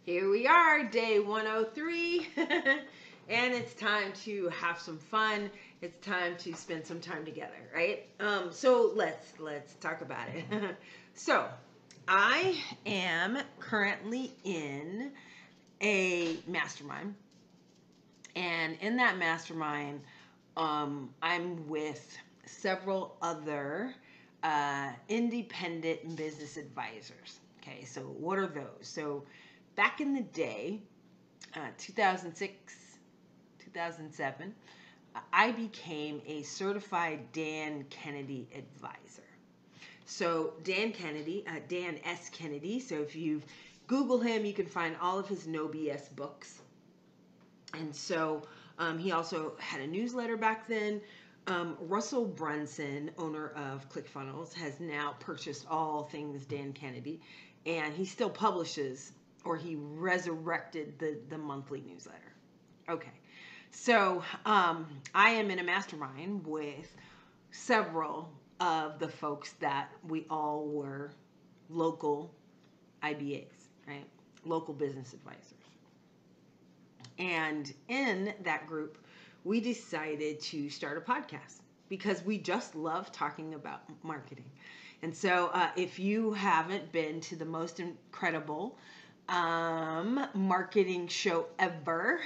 Here we are, day 103, and it's time to have some fun. It's time to spend some time together, right? So let's talk about it. So, I am currently in a mastermind, and in that mastermind, I'm with several other independent business advisors. Okay, so what are those? So back in the day, 2006, 2007, I became a certified Dan Kennedy advisor. So Dan Kennedy, Dan S. Kennedy. So if you Google him, you can find all of his No BS books. And so he also had a newsletter back then. Russell Brunson, owner of ClickFunnels, has now purchased all things Dan Kennedy, and he still publishes, or he resurrected the monthly newsletter. Okay, so I am in a mastermind with several of the folks that we all were local IBAs, right? Local business advisors. And in that group, we decided to start a podcast because we just love talking about marketing. And so if you haven't been to the most incredible marketing show ever,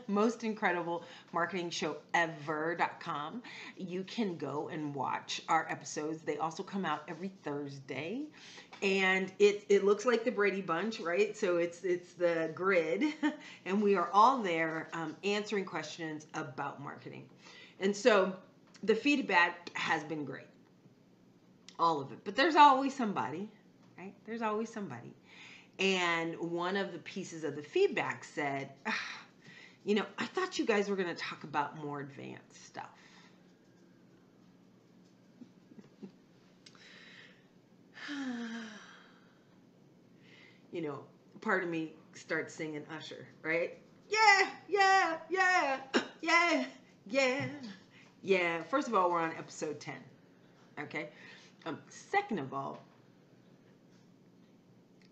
most incredible marketing show ever.com, you can go and watch our episodes. They also come out every Thursday. And it looks like the Brady Bunch, right? So it's the grid, and we are all there answering questions about marketing. And so the feedback has been great, all of it. But there's always somebody, right? There's always somebody. And one of the pieces of the feedback said, I thought you guys were going to talk about more advanced stuff. Part of me starts singing Usher, right? Yeah, yeah, yeah, yeah, yeah, yeah. First of all, we're on episode 10, okay? Second of all,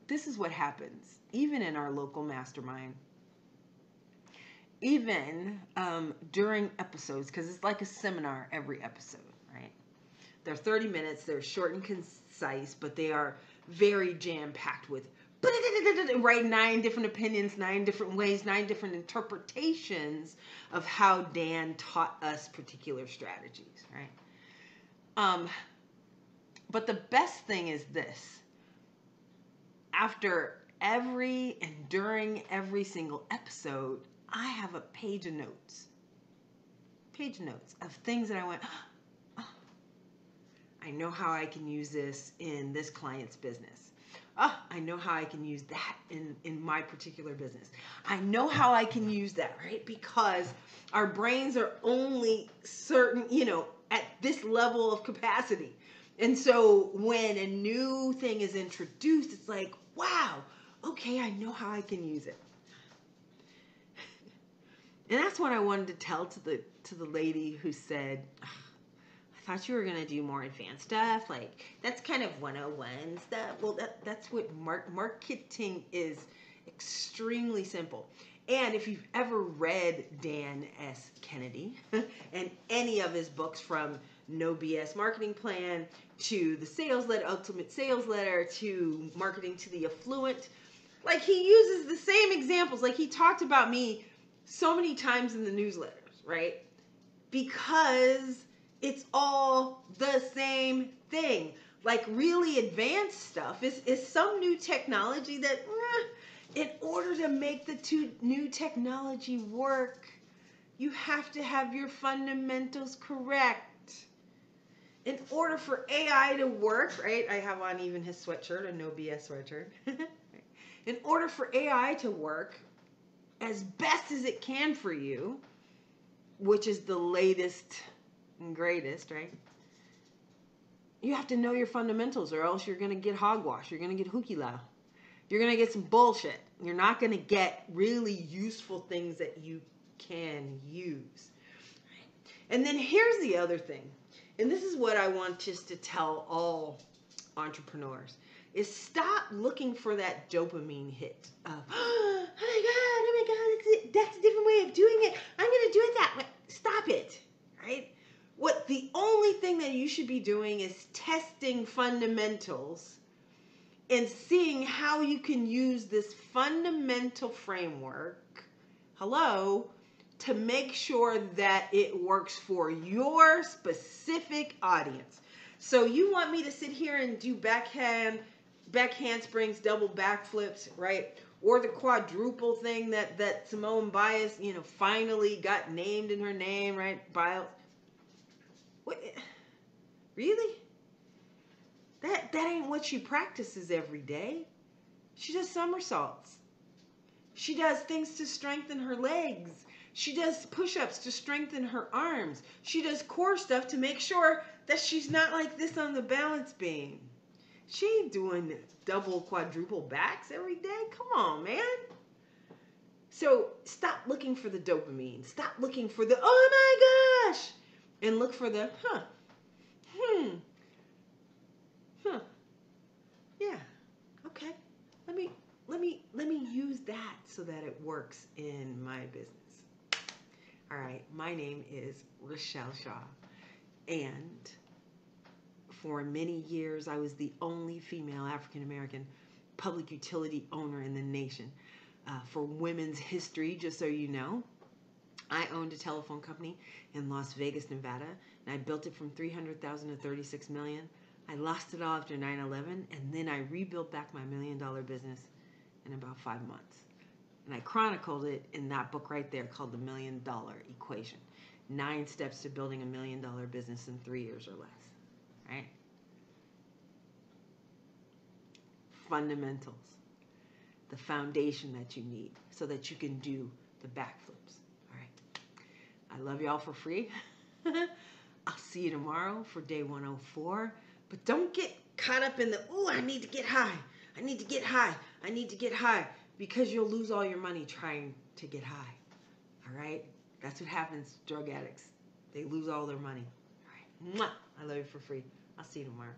this is what happens, even in our local mastermind, even during episodes, because it's like a seminar every episode, right? They're 30 minutes, they're short and concise, but they are very jam-packed with, right, 9 different opinions, 9 different ways, 9 different interpretations of how Dan taught us particular strategies, right? But the best thing is this. After every and during every single episode, I have a page of notes of things that I went, I know how I can use this in this client's business. I know how I can use that in my particular business. I know how I can use that, right? Because our brains are only certain, at this level of capacity. And so when a new thing is introduced, it's like, wow, okay, I know how I can use it. And that's what I wanted to tell to the lady who said, I thought you were going to do more advanced stuff. Like, that's kind of 101 stuff. Well, that's what marketing is, extremely simple. And if you've ever read Dan S. Kennedy and any of his books, from No BS Marketing Plan to the Sales Letter, Ultimate Sales Letter, to Marketing to the Affluent, like, he uses the same examples. Like, he talked about me so many times in the newsletters, right? Because it's all the same thing. Like, really advanced stuff is some new technology that, in order to make the new technology work, you have to have your fundamentals correct. In order for AI to work, right? I have on even his sweatshirt, a No BS sweatshirt. In order for AI to work as best as it can for you, which is the latest and greatest, right? You have to know your fundamentals, or else you're going to get hogwash. You're going to get hooky-lao. You're going to get some bullshit. You're not going to get really useful things that you can use. And then here's the other thing. And this is what I want just to tell all entrepreneurs, is stop looking for that dopamine hit of, way of doing it. I'm going to do it that way. Stop it, right? What the only thing that you should be doing is testing fundamentals and seeing how you can use this fundamental framework, to make sure that it works for your specific audience. So you want me to sit here and do back handsprings, double backflips, right? Or the quadruple thing that Simone Biles, finally got named in her name, right? Biles. What? Really? That ain't what she practices every day. She does somersaults. She does things to strengthen her legs. She does push-ups to strengthen her arms. She does core stuff to make sure that she's not like this on the balance beam. She ain't doing double, quadruple backs every day. Come on, man. So stop looking for the dopamine. Stop looking for the, oh my gosh. And look for the, yeah, okay. Let me use that so that it works in my business. All right, my name is Rochelle Shaw, and for many years I was the only female African-American public utility owner in the nation. For Women's History, just so you know, I owned a telephone company in Las Vegas, Nevada, and I built it from $300,000 to $36 million. I lost it all after 9/11, and then I rebuilt back my $1 million business in about 5 months. And I chronicled it in that book right there called The $1 Million Equation. 9 steps to building $1 million business in 3 years or less, right? Fundamentals, the foundation that you need so that you can do the backflips, all right? I love y'all for free. I'll see you tomorrow for day 104. But don't get caught up in the, I need to get high. I need to get high. I need to get high. Because you'll lose all your money trying to get high. All right? That's what happens to drug addicts. They lose all their money. All right. Mwah! I love you for free. I'll see you tomorrow.